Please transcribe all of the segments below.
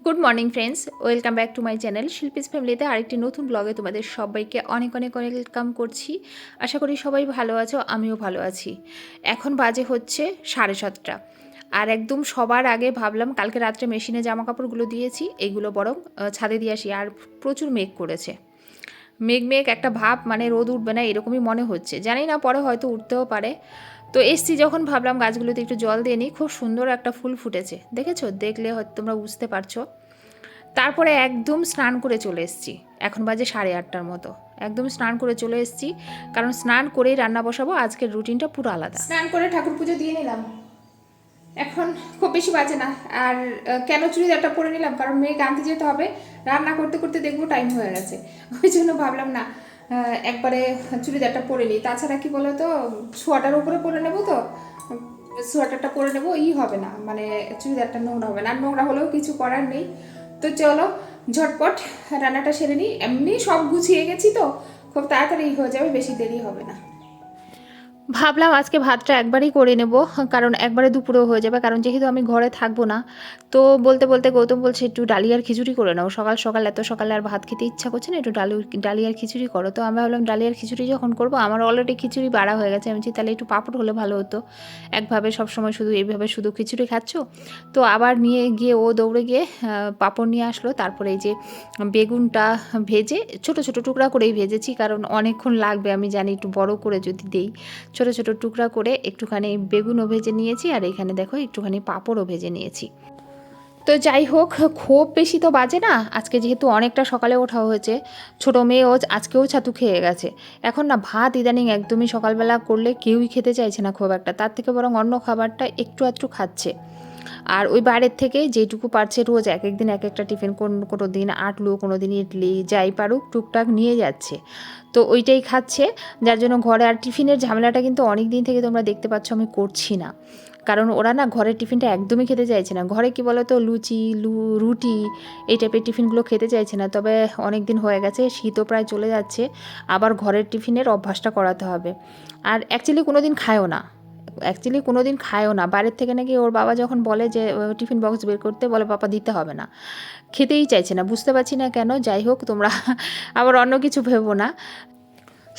Good morning friends, welcome back to my channel Shilpi's ফ্যামিলিতে আরেকটি নতুন ব্লগে তোমাদের সবাইকে অনেক অনেক অনেক ওয়েলকাম করছি। আশা করি সবাই ভালো আছো, আমিও ভালো আছি। এখন বাজে হচ্ছে 7:30, আর একদম সবার আগে ভাবলাম কালকে রাত্রে মেশিনে জামা কাপড়গুলো দিয়েছি, এইগুলো বরং ছাদে দিয়ে আসি। আর প্রচুর মেঘ করেছে, মেঘ মেঘ একটা ভাব, মানে রোদ উঠবে না এরকমই মনে হচ্ছে, জানি না পরে হয়তো উঠতেও পারে। তো এসছি যখন ভাবলাম গাছগুলোতে একটু জল দিয়ে নিই। খুব সুন্দর একটা ফুল ফুটেছে, দেখেছো? দেখলে হয়তো তোমরা বুঝতে পারছো। তারপরে একদম স্নান করে চলে এসেছি। এখন বাজে 8:30 মতো। একদম স্নান করে চলে এসেছি, কারণ স্নান করেই রান্না বসাবো। আজকের রুটিনটা পুরো আলাদা। স্নান করে ঠাকুর পুজো দিয়ে নিলাম, এখন খুব বেশি বাজে না। আর কেন চুড়িদারটা পরে নিলাম, কারণ মেয়ে আনতে যেতে হবে। রান্না করতে করতে দেখবো টাইম হয়ে গেছে, ওই জন্য ভাবলাম না একবারে চুড়িদারটা পরে নিই। তাছাড়া কি বলো তো, সোয়াটার উপরে পরে নেবো, তো সোয়াটারটা পরে নেবো, হবে না, মানে চুড়িদারটা নোংরা হবে না। আর নোংরা হলেও কিছু করার নেই। তো চলো ঝটপট রান্নাটা সেরে নিই। এমনি সব গুছিয়ে গেছি, তো খুব তাড়াতাড়ি হয়ে যাবে, বেশি দেরি হবে না। ভাবলাম আজকে ভাতটা একবারই করে নেব, কারণ একবারে দুপুরেও হয়ে যাবে, কারণ যেহেতু আমি ঘরে থাকবো না। তো বলতে বলতে গৌতম বলছে একটু ডালিয়ার খিচুড়ি করে নাও, সকাল সকাল এত সকালে আর ভাত খেতে ইচ্ছা করছে না, একটু ডালিয়ার খিচুড়ি করো। তো আমি ভাবলাম ডালিয়ার খিচুড়ি যখন করবো, আমার অলরেডি খিচুড়ি বাড়া হয়ে গেছে, আমি তাহলে একটু পাঁপড় হলে ভালো হতো। একভাবে সবসময় শুধু এইভাবে শুধু খিচুড়ি খাচ্ছ। তো আবার নিয়ে গিয়ে ও দৌড়ে গিয়ে পাঁপড় নিয়ে আসলো। তারপরে এই যে বেগুনটা ভেজে ছোট ছোট টুকরা করেই ভেজেছি, কারণ অনেকক্ষণ লাগবে আমি জানি, একটু বড় করে যদি দেই। ছোট ছোট টুকরা করে একটুখানি বেগুনও ভেজে নিয়েছি, আর এখানে দেখো একটুখানি পাঁপড়ও ভেজে নিয়েছি। তো যাই হোক, খুব বেশি তো বাজে না। আজকে যেহেতু অনেকটা সকালে ওঠা হয়েছে, ছোটো মেয়েও আজকেও ছাতু খেয়ে গেছে। এখন না ভাত ইদানিং একদমই সকালবেলা করলে কেউই খেতে চাইছে না খুব একটা, তার থেকে বরং অন্য খাবারটা একটু আধটু খাচ্ছে। আর ওই বাইরের থেকে যেটুকু পারছে রোজ এক একদিন এক একটা টিফিন, কোনো দিন আটলু, কোনো দিন ইডলি, যাই পারুক টুকটাক নিয়ে যাচ্ছে। তো ওইটাই খাচ্ছে, যার জন্য ঘরে আর টিফিনের ঝামেলাটা কিন্তু অনেক দিন থেকে তোমরা দেখতে পাচ্ছ আমি করছি না। কারণ ওরা না ঘরের টিফিনটা একদমই খেতে চাইছে না। ঘরে কি বলো তো, লুচি রুটি এই টাইপের টিফিনগুলো খেতে চাইছে না। তবে অনেক দিন হয়ে গেছে, শীতও প্রায় চলে যাচ্ছে, আবার ঘরের টিফিনের অভ্যাসটা করাতে হবে। আর অ্যাকচুয়ালি কোনো দিন খায়ও না। বাইরের থেকে নাকি ওর বাবা যখন বলে যে টিফিন বক্স বের করতে, বলে পাপা দিতে হবে না, খেতেই চাইছে না। বুঝতে পারছি না কেন। যাই হোক, তোমরা আবার অন্য কিছু ভেবো না।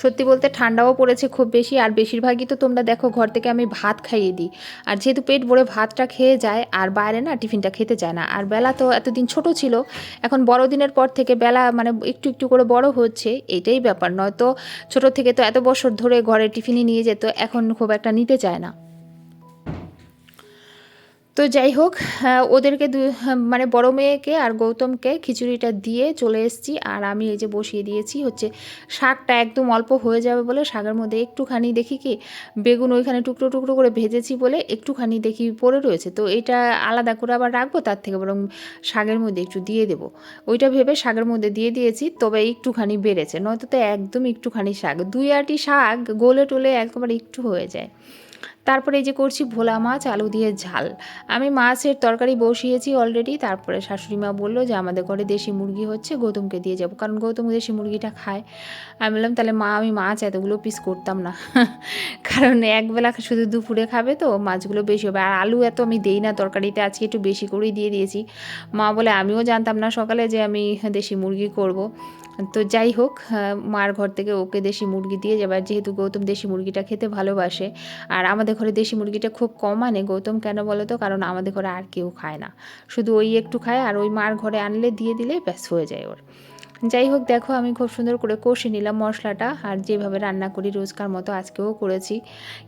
সত্যি বলতে ঠান্ডাও পড়েছে খুব বেশি, আর বেশিরভাগই তো তোমরা দেখো ঘর থেকে আমি ভাত খাইয়ে দিই। আর যেহেতু পেট ভরে ভাতটা খেয়ে যায়, আর বাইরে না টিফিনটা খেতে চায় না। আর বেলা তো এতদিন ছোট ছিল, এখন বড়দিনের পর থেকে বেলা মানে একটু একটু করে বড় হচ্ছে, এটাই ব্যাপার। নয়তো ছোট থেকে তো এত বছর ধরে ঘরে টিফিনই নিয়ে যেত, এখন খুব একটা নিতে চায় না। তো যাই হোক, ওদেরকে মানে বড় মেয়েকে আর গৌতমকে খিচুড়িটা দিয়ে চলে এসেছি। আর আমি এই যে বসিয়ে দিয়েছি হচ্ছে শাকটা, একদম অল্প হয়ে যাবে বলে শাকের মধ্যে একটুখানি দেখি কি বেগুন ওইখানে টুকরো টুকরো করে ভেজেছি বলে একটুখানি দেখি পড়ে রয়েছে, তো এইটা আলাদা করে আবার রাখবো, তার থেকে বরং শাকের মধ্যে একটু দিয়ে দেবো। ওইটা ভেবে শাকের মধ্যে দিয়ে দিয়েছি, তবে একটুখানি বেড়েছে, নয়তো তো একদম একটুখানি শাক, 2 আটি শাক গোলে টোলে একবার একটু হয়ে যায়। তারপরে এই যে করছি ভোলা মাছ আলু দিয়ে ঝাল। আমি মাছের তরকারি বসিয়েছি অলরেডি। তারপরে শাশুড়ি মা বললো যে আমাদের ঘরে দেশি মুরগি হচ্ছে, গৌতমকে দিয়ে যাবো, কারণ গৌতম দেশি মুরগিটা খায়। আমি বললাম তাহলে মা আমি মাছ এতগুলো পিস করতাম না কারণ একবেলা শুধু দুপুরে খাবে, তো মাছগুলো বেশি হবে। আর আলু এত আমি দেই না তরকারিতে, আজকে একটু বেশি করেই দিয়ে দিয়েছি। মা বলে আমিও জানতাম না সকালে যে আমি দেশি মুরগি করব। তো যাই হোক, মার ঘর থেকে ওকে দেশি মুরগি দিয়ে যাবে। আর যেহেতু গৌতম দেশি মুরগিটা খেতে ভালোবাসে, আর আমাদের ঘরে দেশি মুরগিটা খুব কম আনে গৌতম, কেন বলো তো, কারণ আমাদের ঘরে আর কেউ খায় না, শুধু ওই একটু খায়, আর ওই মার ঘরে আনলে দিয়ে দিলে ব্যাস হয়ে যায় ওর। যাই হোক, দেখো আমি খুব সুন্দর করে কষে নিলাম মশলাটা, আর যেভাবে রান্না করি রোজকার মতো আজকেও করেছি।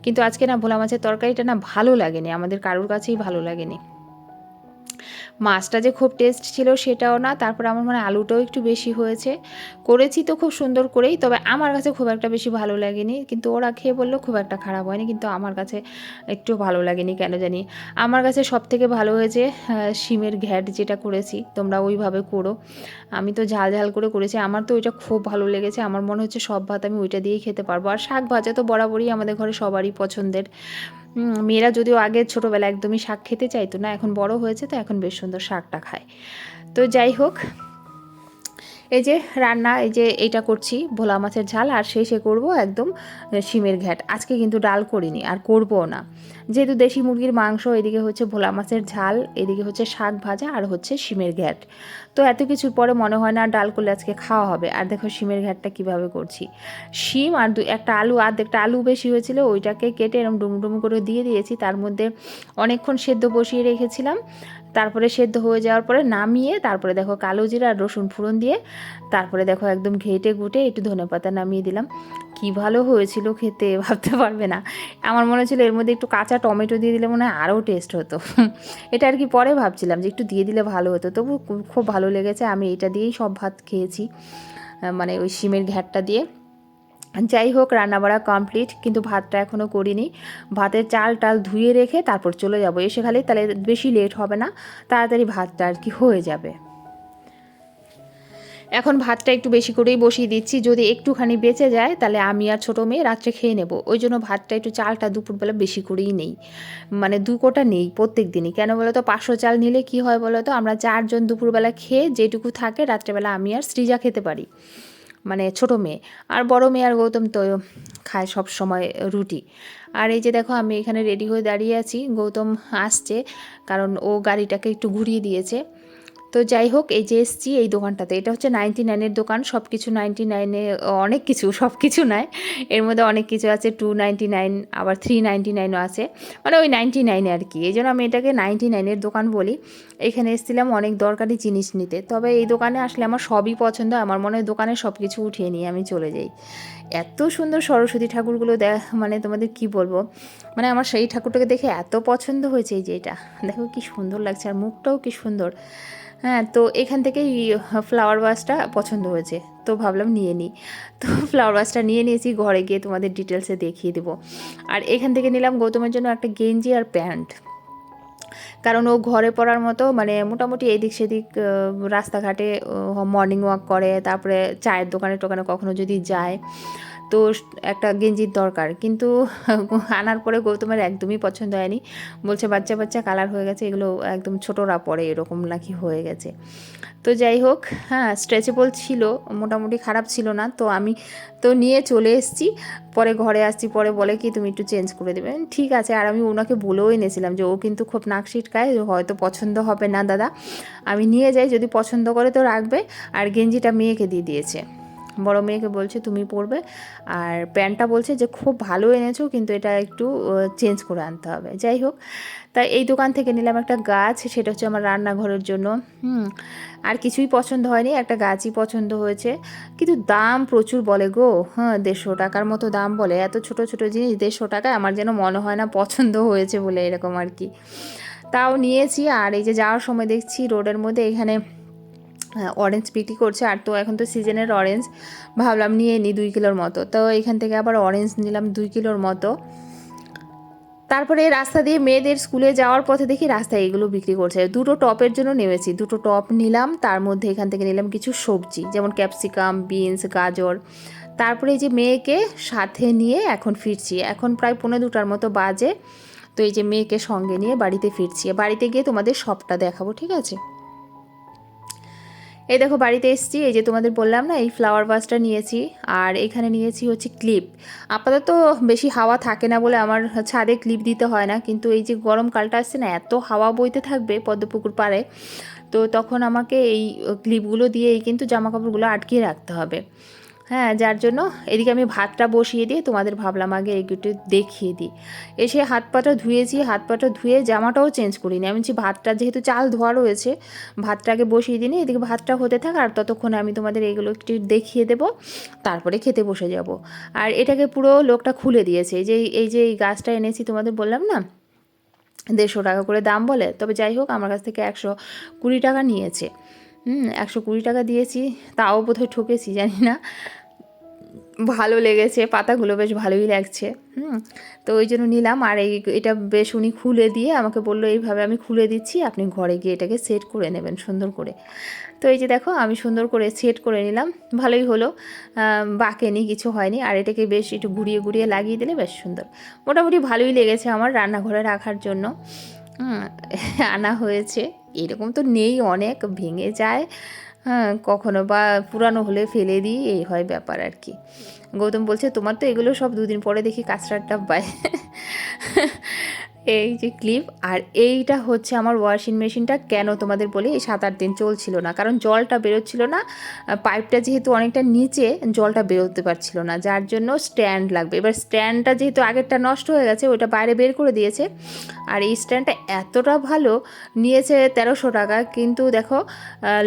কিন্তু আজকে না ভোলা মাছের তরকারিটা না ভালো লাগেনি, আমাদের কারোর কাছেই ভালো লাগেনি। মাছটা যে খুব টেস্ট ছিল সেটাও না, তারপরে আমার মনে হয় আলুটাও একটু বেশি হয়েছে। করেছি তো খুব সুন্দর করেই, তবে আমার কাছে খুব একটা বেশি ভালো লাগেনি। কিন্তু ওরা খেয়ে বললো খুব একটা খারাপ হয়নি, কিন্তু আমার কাছে একটু ভালো লাগেনি কেন জানি। আমার কাছে সবথেকে ভালো হয়েছে শিমের ঘ্যাট, যেটা করেছি, তোমরা ওইভাবে করো। আমি তো ঝাল ঝাল করে করেছি, আমার তো ওইটা খুব ভালো লেগেছে। আমার মনে হচ্ছে সব ভাত আমি ওইটা দিয়েই খেতে পারবো। আর শাক ভাজা তো বরাবরই আমাদের ঘরে সবারই পছন্দের। মেয়েরা যদিও আগে ছোটোবেলা একদমই শাক খেতে চাইতো না, এখন বড় হয়েছে তো এখন বেশ সুন্দর শাকটা খায়। তো যাই হোক, এই যে রান্না, এই যে এইটা করছি ভোলা মাছের ঝাল, আর শেষে করব একদম শিমের ঘ্যাট। আজকে কিন্তু ডাল করিনি আর করবও না, যেহেতু দেশি মুরগির মাংস, এদিকে হচ্ছে ভোলা মাছের ঝাল, এদিকে হচ্ছে শাক ভাজা, আর হচ্ছে শিমের ঘ্যাট। তো এত কিছুর পরে মনে হয় না ডাল করলে আজকে খাওয়া হবে। আর দেখো শিমের ঘ্যাটটা কীভাবে করছি। শিম আর একটা আলু, আর্ধেকটা আলু বেশি হয়েছিল, ওইটাকে কেটে এরকম ডুমডুম করে দিয়ে দিয়েছি। তার মধ্যে অনেকক্ষণ সেদ্ধ বসিয়ে রেখেছিলাম। তারপরে সেদ্ধ হয়ে যাওয়ার পরে নামিয়ে তারপরে দেখো কালো জিরা আর রসুন ফোড়ন দিয়ে তারপরে দেখো একদম ঘেটে ঘুটে একটু ধনেপাতা নামিয়ে দিলাম। কি ভালো হয়েছিল খেতে, ভাবতে পারবে না। আমার মনে হচ্ছিল এর মধ্যে একটু কাঁচা টমেটো দিয়ে দিলে মনে হয় আরও টেস্ট হতো। এটা আর কি পরে ভাবছিলাম যে একটু দিয়ে দিলে ভালো হতো, তবু খুব ভালো লেগেছে। আমি এটা দিয়েই সব ভাত খেয়েছি, মানে ওই শিমের ঘ্যাটটা দিয়ে। যাই হোক, রান্নাবাড়া কমপ্লিট, কিন্তু ভাতটা এখনও করিনি। ভাতের চাল টাল ধুয়ে রেখে তারপর চলে যাব এসে খালি, তাহলে বেশি লেট হবে না, তাড়াতাড়ি ভাতটা আর কি হয়ে যাবে। এখন ভাতটা একটু বেশি করেই বসিয়ে দিচ্ছি, যদি একটুখানি বেঁচে যায় তাহলে আমি আর ছোটো মেয়ে রাত্রে খেয়ে নেব। ওই জন্য ভাতটা একটু চালটা দুপুরবেলা বেশি করেই নেই, মানে 2 কোটা নেই প্রত্যেক দিনই। কেন বলো তো, 500 চাল নিলে কি হয় বলো তো, আমরা 4 জন দুপুরবেলা খেয়ে যেটুকু থাকে রাত্রেবেলা আমি আর সৃজা খেতে পারি, মানে ছোটো মেয়ে। আর বড় মেয়ে আর গৌতম তো খায় সব সময় রুটি। আর এই যে দেখো আমি এখানে রেডি হয়ে দাঁড়িয়ে আছি, গৌতম আসছে, কারণ ও গাড়িটাকে একটু ঘুরিয়ে দিয়েছে। তো যাই হোক, এই যে এসছি এই দোকানটাতে, এটা হচ্ছে 99-এর দোকান। সব কিছু 99-এ, অনেক কিছু, সব কিছু নয়, এর মধ্যে অনেক কিছু আছে 299, আবার 399ও আছে, মানে ওই 99 আর কি। এই জন্য আমি এটাকে 99-এর দোকান বলি। এখানে এসেছিলাম অনেক দরকারি জিনিস নিতে, তবে এই দোকানে আসলে আমার সবই পছন্দ। আমার মনে হয় দোকানে সব কিছু উঠিয়ে নিয়ে আমি চলে যাই। এত সুন্দর সরস্বতী ঠাকুরগুলো মানে তোমাদের কি বলবো, মানে আমার সেই ঠাকুরটাকে দেখে এত পছন্দ হয়েছে। এই যে এটা দেখো কি সুন্দর লাগছে, আর মুখটাও কি সুন্দর। হ্যাঁ, তো এখান থেকেই ফ্লাওয়ার ভাসটা পছন্দ হয়েছে, তো ভাবলাম নিয়ে নিই। তো ফ্লাওয়ার ভাসটা নিয়ে নিয়েছি, ঘরে গিয়ে তোমাদের ডিটেলসে দেখিয়ে দেবো। আর এখান থেকে নিলাম গৌতমের জন্য একটা গেঞ্জি আর প্যান্ট, কারণ ও ঘরে পড়ার মতো, মানে মোটামুটি এদিক সেদিক রাস্তাঘাটে মর্নিং ওয়াক করে, তারপরে চায়ের দোকানে টোকানে কখনো যদি যায়, তো একটা গেঞ্জির দরকার। কিন্তু আনার পরে গৌতমের একদমই পছন্দ হয়নি, বলছে বাচ্চা বাচ্চা কালার হয়ে গেছে, এগুলো একদম ছোটরা পরে, এরকম নাকি হয়ে গেছে। তো যাই হোক, হ্যাঁ স্ট্রেচেবল ছিল, মোটামুটি খারাপ ছিল না। তো আমি তো নিয়ে চলে এসেছি, পরে ঘরে আসছি, পরে বলে কি তুমি একটু চেঞ্জ করে দেবে, ঠিক আছে। আর আমি ওনাকে বলেও এনেছিলাম যে ও কিন্তু খুব নাক সিটকায়, হয়তো পছন্দ হবে না দাদা, আমি নিয়ে যাই, যদি পছন্দ করে তো রাখবে। আর গেঞ্জিটা মেয়েকে দিয়ে দিয়েছে, বড় মেয়েকে বলছে তুমি পরবে। আর প্যান্টটা বলছে যে খুব ভালো এনেছো, কিন্তু এটা একটু চেঞ্জ করে আনতে হবে। যাই হোক, তাই এই দোকান থেকে নিলাম একটা গাছ, সেটা হচ্ছে আমার রান্নাঘরের জন্য। আর কিছুই পছন্দ হয়নি, একটা গাছই পছন্দ হয়েছে, কিন্তু দাম প্রচুর বলে গো। হ্যাঁ, 150 টাকার মতো দাম বলে, এত ছোট ছোট জিনিস 150 টাকায়, আমার যেন মনে হয় না পছন্দ হয়েছে বলে, এরকম আর কি। তাও নিয়েছি। আর এই যে যাওয়ার সময় দেখছি রোডের মধ্যে এখানে অরেঞ্জ বিক্রি করছে, আর তো এখন তো সিজনের অরেঞ্জ, ভাবলাম নিয়ে নিই 2 কিলোর মতো। তো এখান থেকে আবার অরেঞ্জ নিলাম 2 কিলোর মতো। তারপরে রাস্তা দিয়ে মেয়েদের স্কুলে যাওয়ার পথে দেখি রাস্তায় এগুলো বিক্রি করছে। 2টো টপের জন্য নেমেছি, 2টো টপ নিলাম। তার মধ্যে এখান থেকে নিলাম কিছু সবজি, যেমন ক্যাপসিকাম, বিনস, গাজর। তারপরে এই যে মেয়েকে সাথে নিয়ে এখন ফিরছি, এখন প্রায় 1:45টার মতো বাজে। তো এই যে মেয়েকে সঙ্গে নিয়ে বাড়িতে ফিরছি, বাড়িতে গিয়ে তোমাদের সবটা দেখাবো, ঠিক আছে। এই দেখো বাড়িতে এসেছি, এই যে তোমাদের বললাম না এই ফ্লাওয়ার ভাসটা নিয়েছি, আর এখানে নিয়েছি হচ্ছে ক্লিপ। আপাতত বেশি হাওয়া থাকে না বলে আমার ছাদে ক্লিপ দিতে হয় না, কিন্তু এই যে গরমকালটা আসছে না, এত হাওয়া বইতে থাকবে পদ্মপুকুর পাড়ে, তো তখন আমাকে এই ক্লিপগুলো দিয়েই কিন্তু জামাকাপড়গুলো আটকিয়ে রাখতে হবে। হ্যাঁ, যার জন্য এদিকে আমি ভাতটা বসিয়ে দিয়ে তোমাদের ভাবলাম আগে এইগুলো দেখিয়ে দিই। এসে হাত পাটা ধুয়েছি, হাত পাটা ধুয়ে জামাটাও চেঞ্জ করিনি। আমি বলছি ভাতটা যেহেতু চাল ধোয়া রয়েছে, ভাতটা আগে বসিয়ে দিই, এদিকে ভাতটা হতে থাক, আর ততক্ষণে আমি তোমাদের এইগুলো একটু দেখিয়ে দেবো, তারপরে খেতে বসে যাব। আর এটাকে পুরো লোকটা খুলে দিয়েছে, এই যে এই গাছটা এনেছি তোমাদের বললাম না 150 টাকা করে দাম বলে, তবে যাই হোক আমার কাছ থেকে 120 টাকা নিয়েছে। 120 টাকা দিয়েছি, তাও বোধহয় ঠকেছি জানি না। ভালো লেগেছে, পাতাগুলো বেশ ভালোই লাগছে। তো ওই জন্য নিলাম। আর এটা বেশ উনি খুলে দিয়ে আমাকে বললো এইভাবে আমি খুলে দিচ্ছি, আপনি ঘরে গিয়ে এটাকে সেট করে নেবেন সুন্দর করে। তো এই যে দেখো আমি সুন্দর করে সেট করে নিলাম, ভালোই হলো, বাঁকেনি, কিছু হয়নি। আর এটাকে বেশ একটু ঘুরিয়ে ঘুরিয়ে লাগিয়ে দিলে বেশ সুন্দর, মোটামুটি ভালোই লেগেছে আমার রান্নাঘরে রাখার জন্য। আনা হয়েছে, এরকম তো নেই, অনেক ভেঙে যায়, হ্যাঁ, কখনো বা পুরানো হলে ফেলে দিই, এই হয় ব্যাপার আর কি। গৌতম বলছে তোমার তো এগুলো সব দুদিন পরে দেখি কাঁচরার ডাব্বায়। এই যে ক্লিপ, আর এইটা হচ্ছে আমার ওয়াশিং মেশিনটা। কেন তোমাদের বলি, এই 7-8 দিন চলছিল না, কারণ জলটা বেরোচ্ছিল না। পাইপটা যেহেতু অনেকটা নিচে, জলটা বেরোতে পারছিল না, যার জন্য স্ট্যান্ড লাগবে। এবার স্ট্যান্ডটা যেহেতু আগেরটা নষ্ট হয়ে গেছে, ওটা বাইরে বের করে দিয়েছে। আর এই স্ট্যান্ডটা এতটা ভালো, নিয়েছে 1300 টাকা, কিন্তু দেখো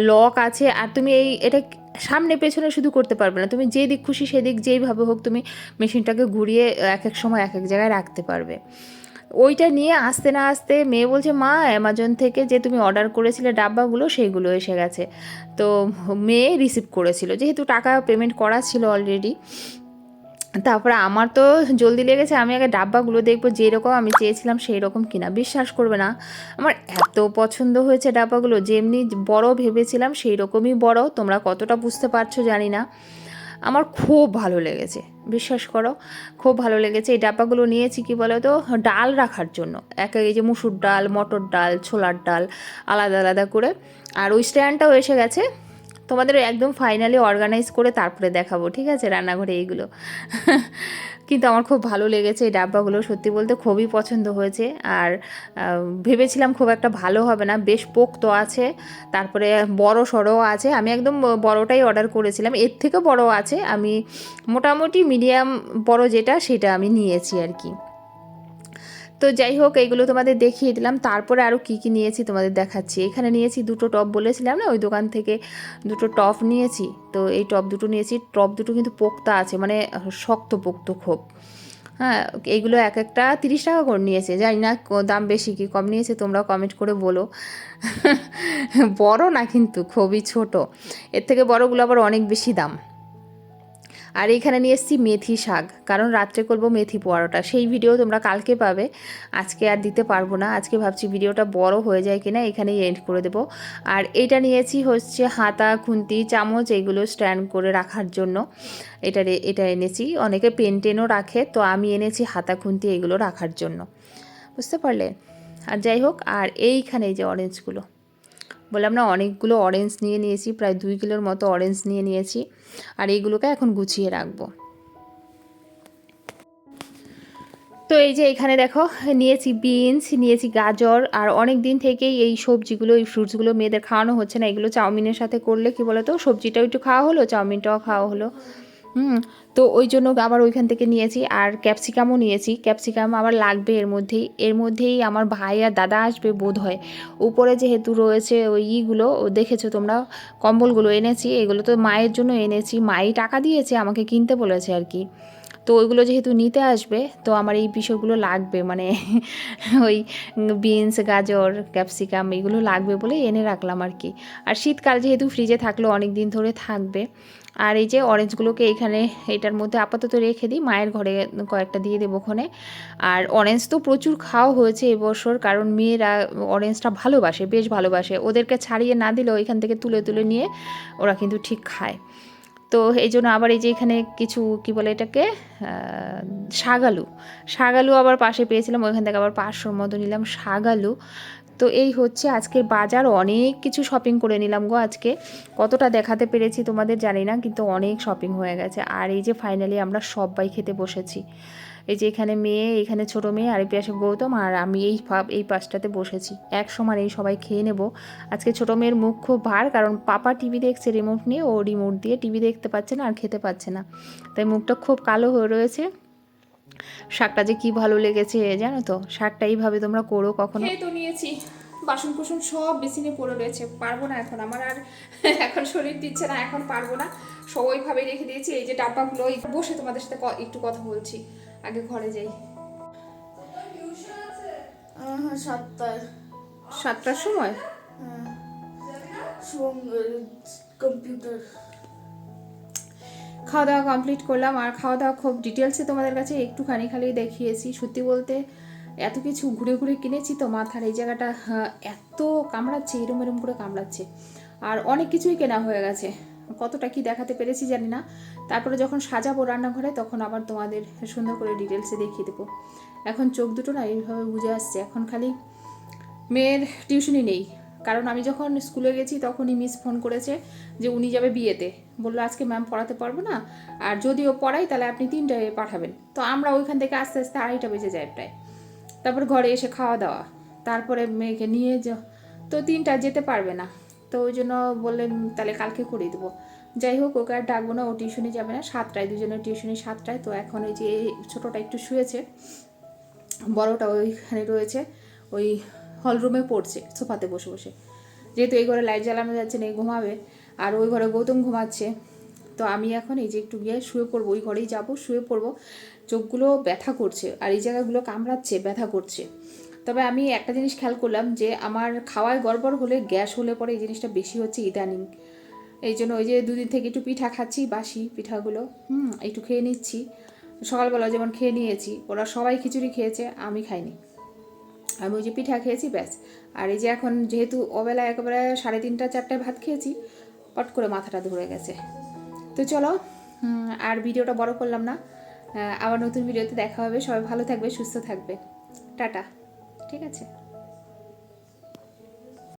লক আছে। আর তুমি এটা সামনে পেছনে শুধু করতে পারবে না, তুমি যেদিক খুশি সেদিক যেইভাবে হোক তুমি মেশিনটাকে ঘুরিয়ে এক এক সময় এক এক জায়গায় রাখতে পারবে। ওইটা নিয়ে আসতে না আসতে মেয়ে বলছে, মা অ্যামাজন থেকে যে তুমি অর্ডার করেছিলে ডাব্বাগুলো, সেইগুলো এসে গেছে। তো মেয়ে রিসিভ করেছিল, যেহেতু টাকা পেমেন্ট করা ছিল অলরেডি। তারপরে আমার তো জলদি লেগেছে, আমি আগে ডাব্বাগুলো দেখবো যেরকম আমি চেয়েছিলাম সেই রকম কিনা। বিশ্বাস করবে না, আমার এত পছন্দ হয়েছে ডাব্বাগুলো, যেমনি বড় ভেবেছিলাম সেই রকমই বড়। তোমরা কতটা বুঝতে পারছো জানি না, আমার খুব ভালো লেগেছে, বিশ্বাস করো, খুব ভালো লেগেছে। এই ডাব্বাগুলো নিয়েছি কি বলো তো, ডাল রাখার জন্য। এই যে মুসুর ডাল, মটর ডাল, ছোলার ডাল আলাদা আলাদা করে। আর ওই স্ট্যান্ডটাও এসে গেছে। তোমাদের একদম ফাইনালি অর্গানাইজ করে তারপরে দেখাবো, ঠিক আছে, রান্নাঘরে এইগুলো। কিন্তু আমার খুব ভালো লেগেছে এই ডাব্বাগুলো, সত্যি বলতে খুবই পছন্দ হয়েছে। আর ভেবেছিলাম খুব একটা ভালো হবে না, বেশ পোক্ত আছে, তারপরে বড় সড়ও আছে। আমি একদম বড়টাই অর্ডার করেছিলাম, এর থেকে বড় আছে। আমি মোটামুটি মিডিয়াম বড় যেটা, সেটা আমি নিয়েছি আর কি। তো যাই হোক, এইগুলো তোমাদের দেখিয়ে দিলাম। তারপরে আরও কী কী নিয়েছি তোমাদের দেখাচ্ছি। এখানে নিয়েছি দুটো টপ, বলেছিলাম না ওই দোকান থেকে দুটো টপ নিয়েছি। তো এই টপ দুটো নিয়েছি, টপ দুটো কিন্তু পোক্তা আছে, মানে শক্ত পোক্ত খুব। হ্যাঁ, এইগুলো এক একটা 30 টাকা করে নিয়েছে, জানি না দাম বেশি কি কম নিয়েছে, তোমরা কমেন্ট করে বলো। বড় না কিন্তু, খুবই ছোট, এর থেকে বড়গুলো আবার অনেক বেশি দাম। আর এইখানে নিয়ে এসেছি মেথি শাক, কারণ রাত্রে করবো মেথি পোড়াটা, সেই ভিডিও তোমরা কালকে পাবে, আজকে আর দিতে পারবো না। আজকে ভাবছি ভিডিওটা বড় হয়ে যায় কিনা, এখানেই এন্ড করে দেবো। আর এইটা নিয়েছি হচ্ছে হাতা, খুন্তি, চামচ, এইগুলো স্ট্যান্ড করে রাখার জন্য। এটা এনেছি, অনেকে পেন টেনও রাখে, তো আমি এনেছি হাতা, খুন্তি এগুলো রাখার জন্য, বুঝতে পারলে। আর যাই হোক, আর এইখানে এই যে অরেঞ্জগুলো, বললাম না অনেকগুলো অরেঞ্জ নিয়ে নিয়েছি, প্রায় 2 কিলোর মতো অরেঞ্জ নিয়ে নিয়েছি। আর এইগুলোকে এখন গুছিয়ে রাখবো। তো এই যে এখানে দেখো, নিয়েছি বিনস, নিয়েছি গাজর। আর অনেক দিন থেকেই এই সবজিগুলো, এই ফ্রুটসগুলো মেয়েদের খাওয়ানো হচ্ছে না। এগুলো চাউমিনের সাথে করলে কি বলো তো, সবজিটাও একটু খাওয়া হলো, চাউমিনটাও খাওয়া হলো। তো ওই জন্য আবার ওইখান থেকে নিয়েছি। আর ক্যাপসিকামও নিয়েছি, ক্যাপসিকাম আবার লাগবে এর মধ্যেই আমার ভাই আর দাদা আসবে বোধ হয়। উপরে যেহেতু রয়েছে ওই ইগুলো, দেখেছো তোমরা, কম্বলগুলো এনেছি, এগুলো তো মায়ের জন্য এনেছি, মাই টাকা দিয়েছে, আমাকে কিনতে বলেছে আর কি। তো ওইগুলো যেহেতু নিতে আসবে, তো আমার এই বিষয়গুলো লাগবে, মানে ওই বিনস, গাজর, ক্যাপসিকাম এগুলো লাগবে বলে এনে রাখলাম আর কি। আর শীতকাল যেহেতু ফ্রিজে থাকলেও অনেক দিন ধরে থাকবে। আর এই যে অরেঞ্জগুলোকে এইখানে এটার মধ্যে আপাতত রেখে দিই, মায়ের ঘরে কয়েকটা দিয়ে দেবো ওখানে। আর অরেঞ্জ তো প্রচুর খাওয়া হয়েছে এবছর, কারণ মেয়েরা অরেঞ্জটা ভালোবাসে, বেশ ভালোবাসে, ওদেরকে ছাড়িয়ে না দিলেও এখান থেকে তুলে তুলে নিয়ে ওরা কিন্তু ঠিক খায়। তো এই জন্য আবার এই যে এখানে কিছু কি বলে এটাকে, শাগালু আবার পাশে পেয়েছিলাম, ওইখান থেকে আবার 500 মতো নিলাম শাগালু। তো এই হচ্ছে আজকের বাজার, অনেক কিছু শপিং করে নিলাম গো আজকে। কতটা দেখাতে পেরেছি তোমাদের জানি না, কিন্তু অনেক শপিং হয়ে গেছে। আর এই যে ফাইনালি আমরা সবাই খেতে বসেছি। এই যে এখানে মেয়ে, এখানে ছোটো মেয়ে, আর এই পাশে গৌতম, আর আমি এই পাশটাতে বসেছি। এক সমান এই সবাই খেয়ে নেব। আজকে ছোটো মেয়ের মুখ খুব ভার, কারণ পাপা টিভি দেখছে রিমোট নিয়ে, ও রিমোট দিয়ে টিভি দেখতে পাচ্ছে না আর খেতে পাচ্ছে না, তাই মুখটা খুব কালো হয়ে রয়েছে। শাকটা যে কি ভালো লেগেছে জানো তো, শাকটা এইভাবে তোমরা করো কখনো? খেয়ে তো নিয়েছি, বাসন কুসন সব বেসিনে পড়ে রয়েছে, পারবো না এখন আমার আর এখন শরীর দিচ্ছে না, এখন পারবো না, সব ওইভাবে রেখে দিয়েছি। এই যে ডাব্বাগুলো, বসে তোমাদের সাথে একটু কথা বলছি, আগে ঘরে যাই। হ্যাঁ, 7টায়। 7টার সময়? হ্যাঁ, কম্পিউটার। খাওয়া দাওয়া কমপ্লিট করলাম। আর খাওয়া দাওয়া খুব ডিটেলসে তোমাদের কাছে একটুখানি খালি দেখিয়েছি। সত্যি বলতে এত কিছু ঘুরে ঘুরে কিনেছি তো, মাথার এই জায়গাটা এত কামড়াচ্ছে, এরম এরম করে কামড়াচ্ছে। আর অনেক কিছুই কেনা হয়ে গেছে, কতটা কি দেখাতে পেরেছি জানি না। তারপরে যখন সাজাবো রান্নাঘরে, তখন আবার তোমাদের সুন্দর করে ডিটেলসে দেখিয়ে দেবো। এখন চোখ দুটো না এইভাবে বুঝে আসছে, এখন খালি মেয়ের টিউশনই নেই, কারণ আমি যখন স্কুলে গেছি তখনই মিস ফোন করেছে যে উনি যাবে বিয়েতে, বললো আজকে ম্যাম পড়াতে পারবো না, আর যদিও পড়াই তাহলে আপনি 3টায় পাঠাবেন। তো আমরা ওইখান থেকে আস্তে আস্তে 2:30 বেজে যায় প্রায়। তারপর ঘরে এসে খাওয়া দাওয়া, তারপরে মেয়েকে নিয়ে তো 3টা যেতে পারবে না। তো ওই জন্য বললেন তাহলে কালকে করিয়ে দেবো। যাই হোক, ওকে আর ডাকবো না, ও টিউশনে যাবে না। 7টায়, দুজনের টিউশনি 7টায়। তো এখন ওই যে ছোটোটা একটু শুয়েছে, বড়টা ওইখানে রয়েছে, ওই হলরুমে পড়ছে সোফাতে বসে বসে, যেহেতু এই ঘরে লাইট জ্বালানো যাচ্ছে না, এই ঘুমাবে। আর ওই ঘরে গৌতম ঘুমাচ্ছে। তো আমি এখন এই যে একটু গিয়ে শুয়ে পড়বো, ওই ঘরেই যাবো, শুয়ে পড়বো। চোখগুলো ব্যথা করছে আর এই জায়গাগুলো কামড়াচ্ছে, ব্যথা করছে। তবে আমি একটা জিনিস খেয়াল করলাম যে আমার খাওয়ায় গড়বড় হলে, গ্যাস হলে পরে এই জিনিসটা বেশি হচ্ছে ইদানিং। এই জন্য ওই যে দুদিন থেকে একটু পিঠা খাচ্ছি, বাসি পিঠাগুলো একটু খেয়ে নিচ্ছি। সকালবেলা যেমন খেয়ে নিয়েছি, ওরা সবাই খিচুড়ি খেয়েছে, আমি খাইনি। আমি ওই যে পিঠা খেয়েছি ব্যাস। আর এই যে এখন যেহেতু ওবেলা একেবারে 3:30 4টায় ভাত খেয়েছি, পট করে মাথাটা ধরে গেছে। তো চলো, আর ভিডিওটা বড় করলাম না, আবার নতুন ভিডিওতে দেখা হবে। সবাই ভালো থাকবে, সুস্থ থাকবে, টাটা। ঠিক আছে।